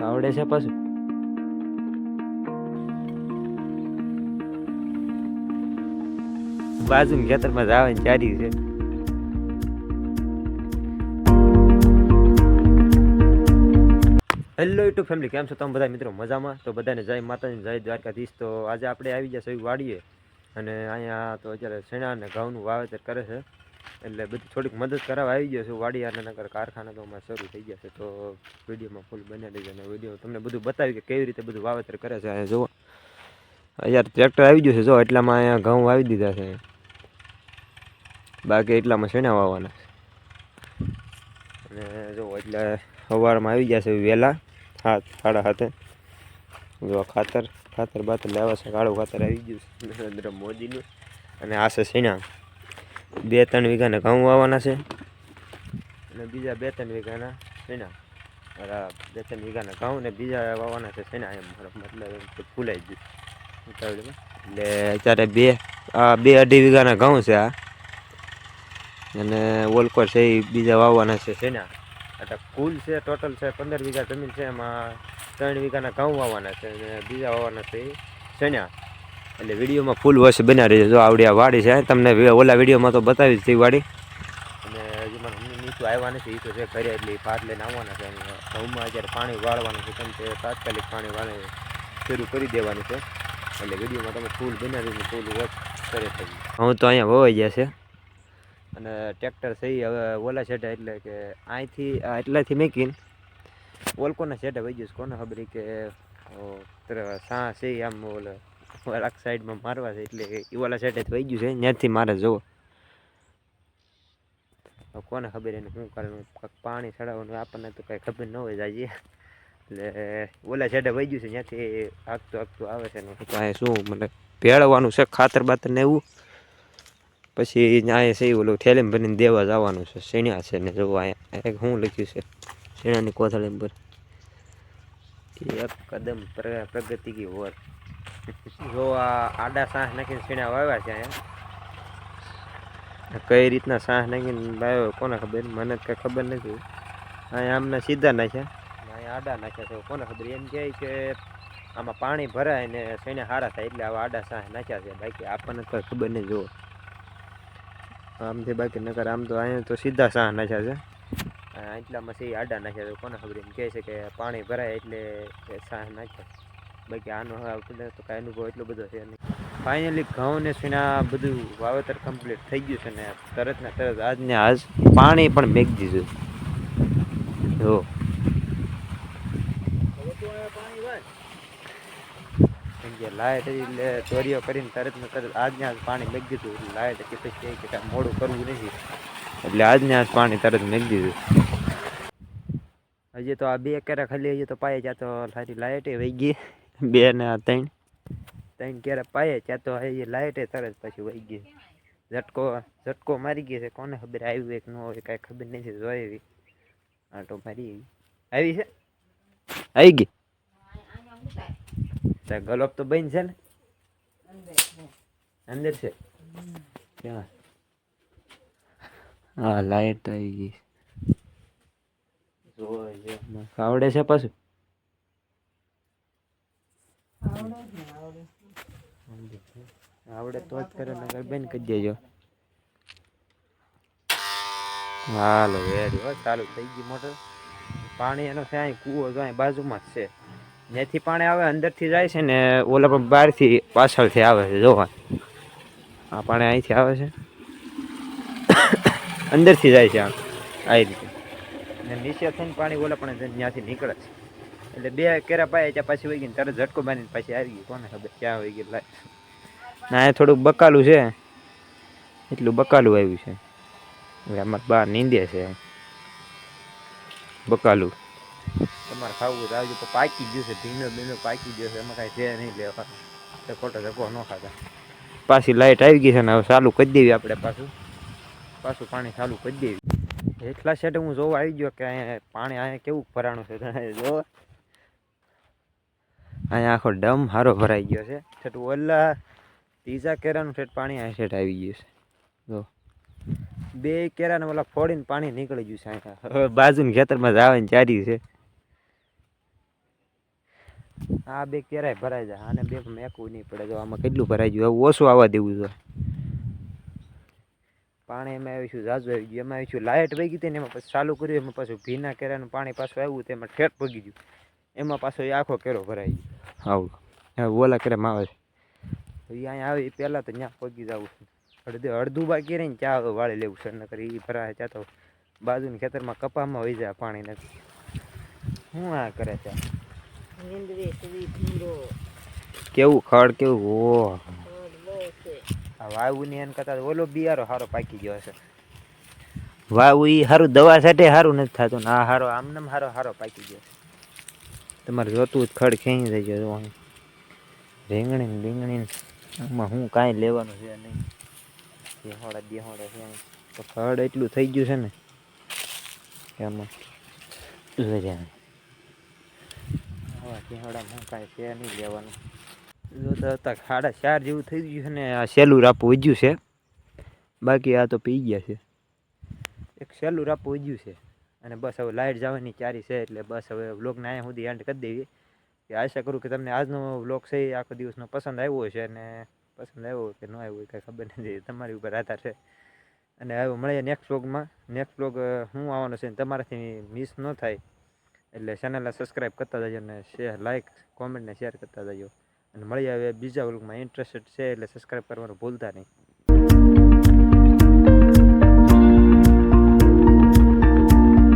આવડે છે પાછું. બાજુ ખેતરમાં જ આવે ને ચારી છે. હેલો યુટ્યુબ ફેમિલી, કેમ છો તમે બધા મિત્રો? મજામાં? તો બધાને જય માતાજી, જય દ્વારકાધીશ. તો આજે આપણે આવી ગયા છીએ વાડીએ, અને અહીંયા તો અત્યારે ચણા અને ઘઉંનું વાવેતર કરે છે, એટલે બધી થોડીક મદદ કરાવવા આવી ગયો છું વાડી. અને નગર કારખાના તો અમારે શરૂ થઈ ગયા છે, તો વિડીયોમાં ફૂલ બની લેજો. અને વિડીયો તમને બધું બતાવ્યું કે કેવી રીતે બધું વાવેતર કરે છે. અહીંયા જુઓ, અહીંયા ટ્રેક્ટર આવી ગયું છે. જો એટલામાં અહીંયા ઘઉં વાવી દીધા છે, બાકી એટલામાં ચણા વાવવાના છે. અને જો એટલે સવારમાં આવી ગયા છે વહેલા 7:30. જો ખાતર બાતર લેવા છે. કાળું ખાતર આવી ગયું છે નરેન્દ્ર મોદીનું. અને આ છે ચણા. 2-3 વીઘાના ઘઉં વાવવાના છે, અને બીજા 2-3 વીઘાના ચણા. 2-3 વીઘાના ઘઉં ને બીજા વાવવાના છે ચણા. એમ મતલબ ફૂલાઈ ગયું એટલે અત્યારે 2-2.5 વીઘાના ઘઉં છે આ, અને ઓલકોર છે એ બીજા વાવવાના છે ચણા. એટલે કુલ છે ટોટલ છે 15 વીઘા જમીન છે, એમાં 3 વીઘાના ઘઉં વાવવાના છે અને બીજા વાવવાના છે ચણા. એટલે વિડીયોમાં ફૂલ વોશ બના રહી છે. જો આવડી આ વાડી છે, તમને ઓલા વિડીયોમાં તો બતાવી હતી વાડી. અને હજી મને નીચું આવ્યા નથી, એ તો છે ઘરે, એટલે ભાત લઈને આવવાના છે. ઘઉંમાં અત્યારે પાણી વાળવાનું છે, કેમ કે તાત્કાલિક પાણી વાળે શરૂ કરી દેવાનું છે. એટલે વિડીયોમાં તમે ફૂલ બનાવીને ફૂલ વોચ કરે છે. હું તો અહીંયા વવાઈ ગયા છે, અને ટ્રેક્ટર સહી હવે ઓલા છેટે, એટલે કે અહીંથી એટલાથી મેકીને ઓલકોના છેટે વહી ગયું. કોને ખબર કે સા છે આમ ઓલા સાઈડમાં મારવા છે, એટલે એ ઓલા છેટે વહી ગયું છે. ત્યાંથી મારે જુઓ, કોને ખબર એને શું કારણ પાણી ચડાવવાનું આપણને તો કઈ ખબર ન હોય જાય. એટલે ઓલા છેડે વહી ગયું છે, ત્યાંથી આગતું આવે છે. ને શું મને ભેળવવાનું છે ખાતર બાતર ને એવું, પછી અહીંયા છે ઓલું થેલીમાં ભરીને દેવા જવાનું છે. ચણા છે ને જો અહીંયા શું લખ્યું છે, ચણાની કોથળી પર એક કદમ પ્રગતિ કી ઓર. જો આ આડા સાંસ નાખીને ચણા વાવ્યા છે. અહીંયા કઈ રીતના સાંસ નાખીને વાવ્યો કોને ખબર, મને કઈ ખબર નથી. અહીંયા આમને સીધા નાખ્યા, અહીંયા આડા નાખ્યા છે. કોને ખબર, એમ કહે કે આમાં પાણી ભરાય ને ચણા સારા થાય, એટલે આવા આડા સાંસ નાખ્યા છે. બાકી આપણને કઈ ખબર નહીં. જુઓ આમથી, બાકી નકર આમ તો અહીંયા તો સીધા સાહ નાખ્યા છે. એટલામાં સી આડા નાખ્યા છે. કોને ખબર, એમ કહે છે કે પાણી ભરાય એટલે સાહ નાખ્યા. બાકી આનો આપણને તો કાંઈ અનુભવ એટલો બધો છે નહીં. ફાઇનલી ઘઉં ને ચણા બધું વાવેતર કમ્પ્લીટ થઈ ગયું છે, ને તરત ને તરત આજને આજ પાણી પણ મેકી દીધું. જો લાઈટ એટલે ચોરીઓ કરીને તરત ને તરત આજને આજ પાણી મેકી દીધું. લાઈટ કે પછી કે મોડું કરવું નથી, એટલે આજને આજ પાણી તરત મેકી દીધું. હજી તો આ 2 કેરા ખાલી હજી તો પાયે, ત્યાં તો સારી લાઈટ વહી ગઈ. 2 ને 3 કેરા પાયે, ત્યાં તો હજી લાઈટ તરત પછી વહી ગઈ. ઝટકો મારી ગઈ છે. કોને ખબર આવ્યું એક ન હોય, કાંઈ ખબર નથી. જોઈ એવી આટો મારી આવી છે, આવી ગઈ. ગલોબ તો બંધ છે ને, અંદર છે. ક્યાં? હા, લાઈટ આવી ગઈ. આવડે છે પાછું. આવડે તો જ કરે, નકર બંધ કરી દેજો. હાલો વેરી હો, ચાલુ થઈ ગઈ મોટર. પાણી એનો છે, અહીં કૂવો જો અહીં બાજુમાં જ છે. જ્યાંથી પાણી આવે અંદરથી જાય છે ને, ઓલા પણ બહારથી પાછળથી આવે છે. જોવા આ પાણી અહીંથી આવે છે, અંદરથી જાય છે. આ રીતે ને નીચે થઈને પાણી ઓલા પણ ત્યાંથી નીકળે છે. એટલે 2 કેરા પાય ત્યાં પાછી વહી ગઈ, તરત ઝટકો બાંધીને પાછી આવી ગઈ. કોને ખબર ક્યાં વહી ગઈ લાઈટ. ના અહીંયા થોડુંક બકાલું છે, એટલું બકાલું આવ્યું છે. હવે અમારે બહાર નીંદે છે બકાલું. તમારે ખાવું તો આવજો. તો પાકી ગયું છે, ભીનો પાકી ગયો છે. એમાં કાંઈ છે નહીં લેવાનું, ખોટો ધક્કો ન ખાતા. પાછી લાઈટ આવી ગઈ છે ને, હવે ચાલુ કરી દેવી આપણે. પાછું પાણી ચાલુ કરી દેવી. એટલા સેટે હું જોવા આવી ગયો કે અહીંયા પાણી અહીંયા કેવું ભરાણું છે. જો અહીંયા આખો ડમ હારો ભરાઈ ગયો છે. છેટ ઓલા 3 કેરાનું છેટ પાણી અહીંયા સેટ આવી ગયું છે. જો 2 કેરાને ઓલા ફોડીને પાણી નીકળી ગયું છે. અહીંયા હવે બાજુની ખેતરમાં જ આવે ને ચારી છે. આ બે ક્યારેય ભરાઈ જાય, આને બે મેકવું નહીં પડે. જો આમાં કેટલું ભરાઈ ગયું, હવે ઓછું આવવા દેવું જોઈએ. પાણી એમાં આવીશું ઝાઝું આવી ગયું, એમાં આવીશું લાઇટ વહી ગઈ હતી ને એમાં પછી ચાલુ કર્યું, એમાં પાછું ભીના કેરાનું પાણી પાછું આવ્યું તેમાં ઠેઠ પગી ગયું, એમાં પાછો એ આખો કેરો ભરાઈ ગયો. આવું હવે ઓલા કેરામાં આવે છે એ અહીંયા આવે એ પહેલાં તો ત્યાં પગી જવું છે. અડધું બાકી રહીને ત્યાં વાળી લેવું છે, નકર એ ભરાય ત્યાં તો બાજુના ખેતરમાં કપામાં વહી જાય પાણી નથી. શું આ કરે છે? કેવું ખડ કેવું ઓ આ વાવું ની એન કરતા ઓલો બિયારો સારો પાકી ગયો હશે. વાવું એ સારું દવા સાથે સારું નથી થતું ને આ સારો આમને સારો પાકી ગયો. તમારે જોતું જ ખડ ખેંચી થઈ ગયો. જોવાનું રીંગણી ને રીંગણી આમાં હું કાંઈ લેવાનું છે નહીં. દેહોડા છે તો ખડ એટલું થઈ ગયું છે ને એમાં દેહોડા હું કાંઈ છે નહીં લેવાનું. જોતા હતા 4:30 જેવું થઈ ગયું છે ને આ સહેલું રાપું વધ્યું છે, બાકી આ તો પી ગયા છે. એક સહેલું રાપું વધ્યું છે અને બસ હવે લાઇટ જવાની ચારી છે એટલે બસ હવે વ્લોગને અહીંયા સુધી એન્ડ કરી દેવી. આશા કરું કે તમને આજનો વ્લોગ છે એ આખો દિવસનો પસંદ આવ્યો છે, અને પસંદ આવ્યો કે ન આવ્યો હોય કાંઈ ખબર નથી, તમારી ઉપર આધાર છે. અને હવે મળીએ નેક્સ્ટ વ્લોગમાં. નેક્સ્ટ વ્લોગ હું આવવાનો છે તમારાથી મિસ ન થાય એટલે ચેનલને સબસ્ક્રાઈબ કરતા જજો અને શેર લાઇક કોમેન્ટ ને શેર કરતા જજો. અને મળી આવે બીજા વ્લોગમાં. ઇન્ટરેસ્ટેડ છે એટલે સબસ્ક્રાઈબ કરવાનું ભૂલતા નહીં.